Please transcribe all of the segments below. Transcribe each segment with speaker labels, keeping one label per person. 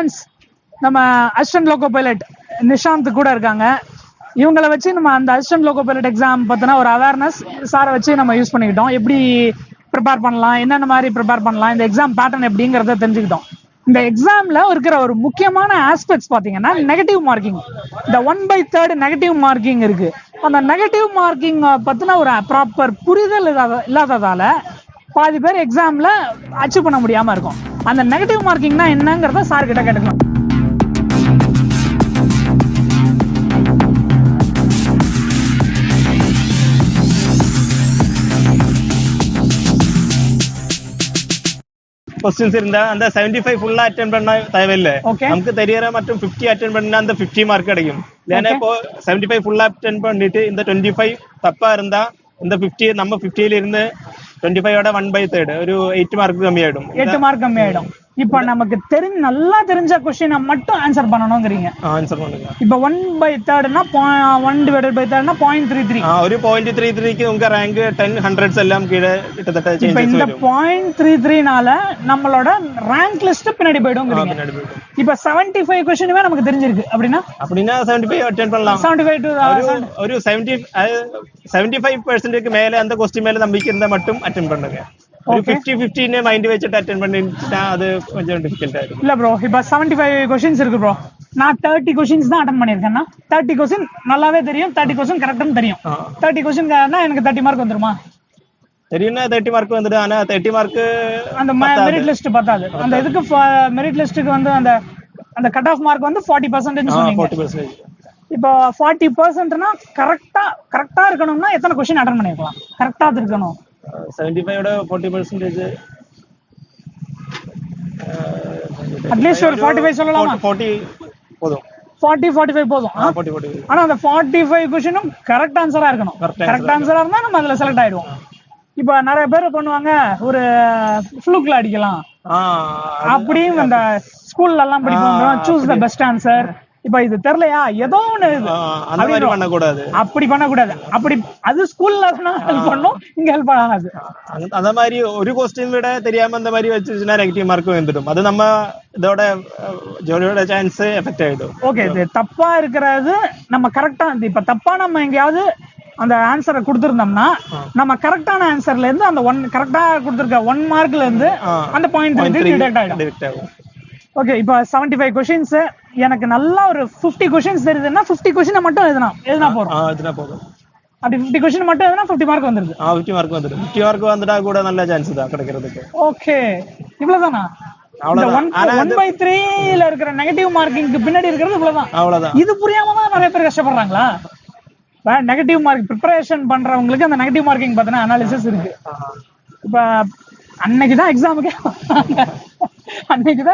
Speaker 1: Friends, நம்ம assistant loco pilot Nishanth கூட இருக்காங்க. இவங்களை வச்சு நம்ம அந்த அசிஸ்டன்ட் லோகோ பைலட் எக்ஸாம் பற்றின ஒரு அவேர்னஸ் சாரை வச்சு நம்ம யூஸ் பண்ணிக்கிட்டோம். எப்படி ப்ரிப்பேர் பண்ணலாம், என்னென்ன மாதிரி ப்ரிப்பேர் பண்ணலாம், இந்த எக்ஸாம் பேட்டர்ன் எப்படிங்கிறத தெரிஞ்சுக்கிட்டோம். இந்த எக்ஸாம்ல இருக்கிற ஒரு முக்கியமான ஆஸ்பெக்ட்ஸ் பார்த்தீங்கன்னா நெகட்டிவ் மார்க்கிங். இந்த 1/3 நெகட்டிவ் மார்க்கிங் இருக்கு. அந்த நெகட்டிவ் மார்க்கிங் பற்றின ஒரு ப்ராப்பர் புரிதல் இல்லாததால பாதி பேர் எக்ஸாம்ல அச்சீவ் பண்ண முடியாம இருக்கும். அந்த நெகட்டிவ் மார்க்கிங்னா என்னங்கிறத சார் கிட்ட கேட்டுக்கலாம்.
Speaker 2: क्वेश्चंस இருந்தா அந்த 75 ஃபுல்லா அட்டெண்ட் பண்ண தேவையில்லை. நமக்கு தெரியற மற்றும் 50 அட்டெண்ட் பண்ணா அந்த 50 மார்க் கிடைக்கும். ஏன்னா இப்போ 75 ஃபுல்லா அட்டெண்ட் பண்ணிட்டு இந்த 25 தப்பா இருந்தா இந்த 50 நம்ம 50ல இருந்து 25ஓட 1/3 ஒரு 8 மார்க் கம்மியாயிடும்.
Speaker 1: 8 மார்க் கம்மியாயிடும். இப்ப நமக்கு நல்லா தெரிஞ்ச क्वेश्चन மட்டும் ஆன்சர் பண்ணணும்ங்கறீங்க.
Speaker 2: ஆன்சர் பண்ணுங்க.
Speaker 1: இப்ப 1/3 னா 1/3 னா 0.33.
Speaker 2: ஒரு 0.33 க்கு உங்க ரேங்க் 10 100s எல்லாம் கீழ கிட்டத்தட்ட சேஞ்சஸ் வரும்.
Speaker 1: இப்ப இந்த 0.33 னால நம்மளோட ரேங்க் லிஸ்ட் பின்னாடி போய்டும்ங்கறீங்க. இப்ப 75 क्वेश्चनவே நமக்கு தெரிஞ்சிருக்கு. அப்படினா
Speaker 2: 75 அட்டெண்ட் பண்ணலாம்.
Speaker 1: 75 to
Speaker 2: ஒரு 75% க்கு மேல அந்த क्वेश्चन மேல நம்பிக்கை இருந்தா மட்டும் அட்டெண்ட் பண்ணுங்க. ஒரு 50 னே மைண்ட் வச்சிட்டு அட்டெண்ட் பண்ணிட்டா அது கொஞ்சம் டிஃபிகல்ட் ஆயிடும்.
Speaker 1: இல்ல ப்ரோ, இப்ப 75 क्वेश्चंस இருக்கு ப்ரோ. நான் 30 क्वेश्चंस தான் அட்டெண்ட் பண்ணிருக்கேன்னா 30 क्वेश्चन நல்லாவே தெரியும், 30 क्वेश्चन கரெக்ட்னு தெரியும். 30 क्वेश्चन னா எனக்கு 30 மார்க் வந்துருமா?
Speaker 2: தெரியும்னா 30 மார்க் வந்துடு. ஆனா 30 மார்க்
Speaker 1: அந்த மெரிட் லிஸ்ட் பத்தாது. அந்த இதுக்கு மெரிட் லிஸ்ட்க்கு வந்து அந்த அந்த கட் ஆஃப் மார்க் வந்து 40% ன்னு சொன்னீங்க.
Speaker 2: 40%.
Speaker 1: இப்போ 40% னா கரெக்ட்டா இருக்கணும்னா எத்தனை क्वेश्चन அட்டெண்ட் பண்ணிருக்கலாம்? கரெக்ட்டா இருக்கணும்.
Speaker 2: 75 ஓட 40%
Speaker 1: அட்லீஸ்ட் ஒரு 45 சொல்லலாமா?
Speaker 2: 40 போதும்.
Speaker 1: 45 போதும்.
Speaker 2: 40.
Speaker 1: ஆனா அந்த 45 क्वेश्चனும் கரெக்ட் ஆன்சரா இருக்கணும். கரெக்ட் ஆன்சரா இருந்தா நம்ம அதுல செலக்ட் ஆயிடுவோம். இப்ப நிறைய பேர் பண்ணுவாங்க, ஒரு ஃப்ளூக்ல அடிக்கலாம். அப்படியும் அந்த ஸ்கூல்ல எல்லாம் படிப்பாங்க, சூஸ் தி பெஸ்ட் ஆன்சர். இப்ப இது தெரியலையா, ஏதோ ஒண்ணு
Speaker 2: அந்த மாதிரி பண்ண கூடாது.
Speaker 1: அப்படி பண்ண கூடாது. அப்படி அது ஸ்கூல்ல ஹெல்ப் பண்ணும், இங்க ஹெல்ப் ஆகாது.
Speaker 2: அந்த மாதிரி ஒரு क्वेश्चन விட தெரியாம அந்த மாதிரி வச்சுச்சுனா நெகட்டிவ் மார்க் வந்துடும். அது நம்ம இதோட ஜோலியோட சான்ஸ் எஃபெக்ட் ஆயிடும்.
Speaker 1: ஓகே, இது தப்பா இருக்கிறது நம்ம கரெக்டா. இப்ப தப்பா நம்ம எங்கயாவது அந்த ஆன்சரை கொடுத்திருந்தோம்னா நம்ம கரெக்டான ஆன்சர்ல இருந்து அந்த கரெக்டா கொடுத்திருக்க 1 மார்க்ல இருந்து அந்த பாயிண்ட் டிடெக்ட் ஆயிடும். ஓகே, இப்போ 75 क्वेश्चंस எனக்கு நல்லா ஒரு 50 क्वेश्चंस தெரியுதுன்னா 50 क्वेश्चन மட்டும் எழுதினா போதும். அப்படி 50 क्वेश्चन மட்டும் எழுதினா 50 மார்க் வந்துருது.
Speaker 2: 50 மார்க் வந்துரும். 50 மார்க் வந்துட்டா கூட நல்ல சான்ஸ் தான் கிடைக்கிறதுக்கு.
Speaker 1: ஓகே, இவ்வளவுதானா? அவ்வளவுதான். 1/3ல இருக்கிற நெகட்டிவ் மார்க்கிங்க்கு பின்னாடி இருக்கிறது இவ்வளவுதான்.
Speaker 2: அவ்வளவுதான்.
Speaker 1: இது புரியாம தான் நிறைய பேர் கஷ்டப்படுறாங்களா? நெகட்டிவ் மார்க் ப்ரிப்பரேஷன் பண்றவங்களுக்கு அந்த நெகட்டிவ் மார்க்கிங் பார்த்தா அனாலிசிஸ் இருக்கு. இப்ப அன்னைக்குதான்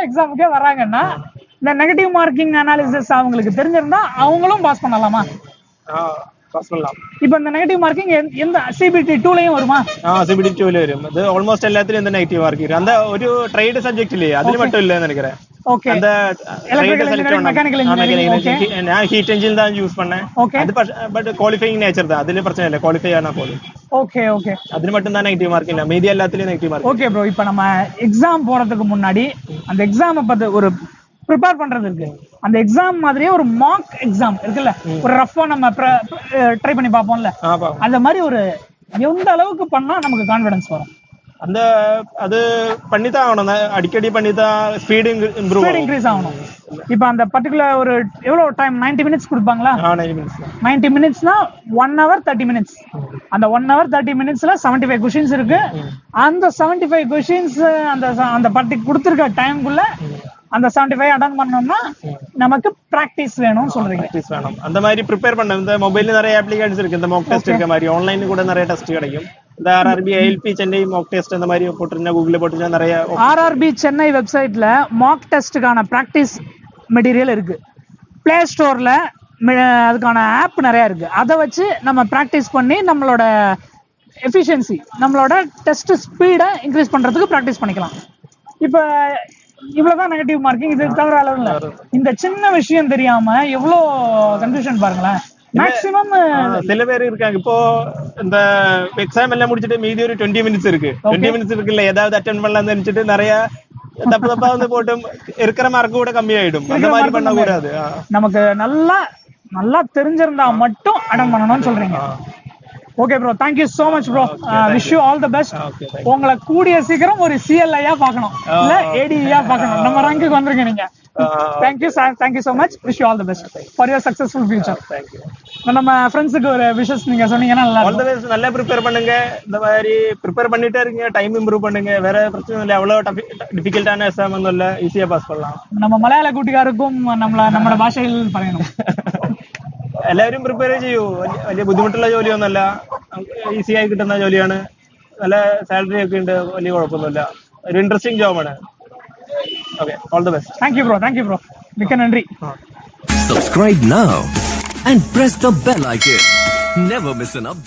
Speaker 1: எக்ஸாமுக்கே வராங்கன்னா இந்த நெகட்டிவ் மார்க்கிங் அனாலிசிஸ் அவங்களுக்கு தெரிஞ்சிருந்தா அவங்களும் பாஸ் பண்ணலாமா?
Speaker 2: பாஸ் பண்ணலாம்.
Speaker 1: இப்போ இந்த நெகட்டிவ் மார்க்கிங் எந்த CBT 2லயும் வருமா?
Speaker 2: CBT 2ல வரும். அது ஆல்மோஸ்ட் எல்லாத்துலயும் இந்த நெகட்டிவ் மார்க் இருக்கு. அந்த ஒரு ட்ரேட் சப்ஜெக்ட்லயே அதுல மட்டும் இல்லன்னு நினைக்கிறேன்.
Speaker 1: ஓகே, அந்த எலக்ட்ரிக்கல் இன்ஜினியரிங், மெக்கானிக்கல் இன்ஜினியரிங்.
Speaker 2: நான் ஹீட் என்ஜின் தான் யூஸ் பண்ணேன். அது பட் குவாலிஃபையிங் நேச்சர் தான். அதுல பிரச்சனை இல்ல, குவாலிஃபை ஆனா போதும்.
Speaker 1: ஓகே,
Speaker 2: அதுல மட்டும் தான் நெகட்டிவ் மார்க் இல்ல, மீதி எல்லாத்துலயும் நெகட்டிவ் மார்க்.
Speaker 1: ஓகே ப்ரோ, இப்போ நம்ம எக்ஸாம் போறதுக்கு முன்னாடி அந்த எக்ஸாமை பத்தி ஒரு ப்ரிப்பேர் பண்றது இருக்கு. அந்த எக்ஸாம் மாதிரியே ஒரு மாக் எக்ஸாம் இருக்குல்ல, ஒரு ரஃபா நம்ம ட்ரை பண்ணி பார்ப்போம்ல, அந்த மாதிரி ஒரு எந்த அளவுக்கு பண்ணா நமக்கு கான்ஃபிடன்ஸ் வரும்?
Speaker 2: அந்த அது பண்ணிதான் ஆகணும். அடிக்கடி பண்ணிதான் ஸ்பீடு இன்க்ரீஸ்
Speaker 1: ஆகணும். இப்ப அந்த பர்టిక్యులர் ஒரு எவ்வளவு டைம் 90 மினிட்ஸ் கொடுப்பாங்களா? 90 மினிட்ஸ்னா 1 hour 30 minutes. அந்த 1 hour 30 minutesல 75 क्वेश्चंस இருக்கு. அந்த 75 क्वेश्चंस அந்த பர்టిక్యులர் கொடுத்திருக்க டைம்க்குள்ள அந்த 75 அட்டெண்ட் பண்ணோம்னா நமக்கு பிராக்டிஸ் வேணும்னு சொல்றீங்க.
Speaker 2: பிராக்டிஸ் வேணும். அந்த மாதிரி ப்ரிப்பேர் பண்ண இந்த மொபைல்ல நிறைய அப்ளிகேஷன்ஸ் இருக்கு. இந்த மாக் டெஸ்ட் இருக்க மாதிரி ஆன்லைன்ல கூட நிறைய டெஸ்ட் கிடைக்கும். இந்த RRB ALP Chennai Mach test அந்த மாதிரி போட்டுருந்தா கூகுள்ல போட்டுருந்தா நிறைய
Speaker 1: RRB சென்னை வெப்சைட்ல மாக் டெஸ்ட்டுக்கான பிராக்டிஸ் மெட்டீரியல் இருக்கு. பிளே ஸ்டோர்ல அதுக்கான ஆப் நிறைய இருக்கு. அதை வச்சு நம்ம பிராக்டிஸ் பண்ணி நம்மளோட எஃபிஷியன்சி, நம்மளோட டெஸ்ட் ஸ்பீடை இன்க்ரீஸ் பண்றதுக்கு பிராக்டிஸ் பண்ணிக்கலாம். இப்ப இவ்வளவுதான் நெகட்டிவ் மார்க்கிங். இது தவிர அளவுல இந்த சின்ன விஷயம் தெரியாம எவ்வளவு கன்ஃபியூஷன் பாருங்களேன். மேக்ஸிமம்
Speaker 2: சில பேர் இருக்காங்க. இப்போ இந்த எக்ஸாம் எல்லாம் முடிச்சிட்டு மீதி ஒரு 20 மினிட்ஸ் இருக்கு. 20 மினிட்ஸ் இருக்குல்ல, ஏதாவது அட்டெண்ட் பண்ணலாம்னு நினைச்சிட்டு நிறைய தப்பா வந்து போட்டு இருக்கிற மார்க் கூட கம்மியாயிடும். அந்த மாதிரி பண்ண கூடாது.
Speaker 1: நமக்கு நல்லா தெரிஞ்சிருந்தா மட்டும் அட்டன் பண்ணணும்னு சொல்றீங்க. Okay bro, thank you so much bro. Wish you all the best. உங்களை கூடிய சீக்கிரம் ஒரு CLI-யா பார்க்கணும், இல்ல ADE-யா பார்க்கணும். நம்ம ரேங்க்குக்கு வந்துருங்க நீங்க. Thank you so much. Wish you all the best for your successful future.
Speaker 2: Thank you.
Speaker 1: நம்ம ஃப்ரெண்ட்ஸுக்கு ஒரு விஷஸ் நீங்க சொன்னீங்கன்னா நல்லா
Speaker 2: இருக்கும். All the best. நல்லா ப்ரிப்பேர் பண்ணுங்க. இந்த மாதிரி ப்ரிப்பேர் பண்ணிட்டே இருக்கீங்க, டைம் இம்ப்ரூவ் பண்ணுங்க. வேற பிரச்சனை இல்லை, அவ்வளவு டிஃபிகல்ட்டான எக்ஸாம் ஒன்றும் இல்லை, ஈஸியா பாஸ் பண்ணலாம்.
Speaker 1: நம்ம மலையாள கூட்டிகாருக்கும் നമ്മുടെ ഭാഷയിൽ പറയണം.
Speaker 2: എല്ലാവരും പ്രിപ്പയർ ചെയ്യൂ. വലിയ ബുദ്ധിമുട്ടുള്ള ജോലിയൊന്നുമല്ല, ഈസി ആയി കിട്ടുന്ന ജോലിയാണ്. നല്ല സാലറി ഒക്കെ ഉണ്ട്, വലിയ കുഴപ്പമൊന്നുമില്ല. ഒരു ഇൻട്രസ്റ്റിംഗ് ജോബാണ്. Okay, all the best.
Speaker 1: Thank you bro. മിക്ക നന്ദി.
Speaker 3: Subscribe now and press the bell icon. Never miss an update.